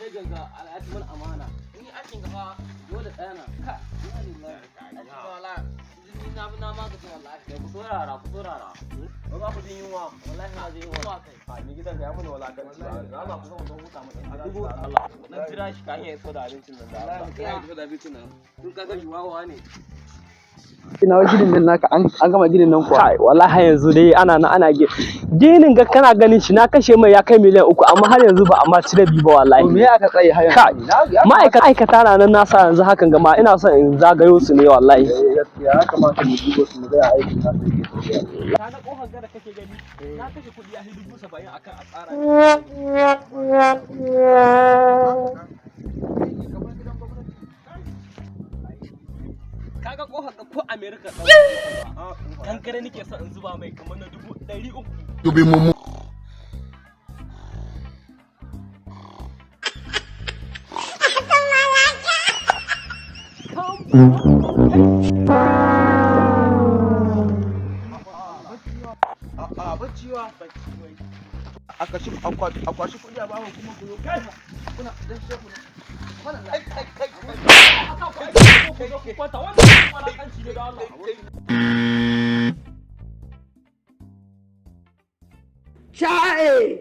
kai ganga al'adu mun amana in yi aikin gaba dole tsana ka na ma ga wallahi ku saurara ba ba ku jin yunwa wallahi na jin yunwa kai a ni gidan da ya mun walakanci ba ma ku zo mu huta mu a dubu Allah dan jira shi kan ya iso da abincin nan da Allah kai ya iso da abincin nan kun kaga shi wawa ne ina wa ginin nan naka an gama ginin nan kuwa kai wallahi yanzu dai ana ginin ga kana ganin shi na kashe mai ya kai miliyan 3 amma har yanzu ba amma ci da bi ba wallahi to me aka tsaye har yanzu ma'aikata na nan nasa yanzu hakan ga ma ina son in zagayo su ne wallahi gaskiya ya kamata mu dubo su mu ga aikin na sai ke tafiya ka na kofar da kake gani na kashe kudi ya 70,000 akan a tsara kaga kohar da ko America kankare nake son in zuba mai kamar na 300 dubi mu a kwashi kudi a bawa kuma ku kuna dan shefu wannan kwanta wannan malakanci ne da Allah Chai!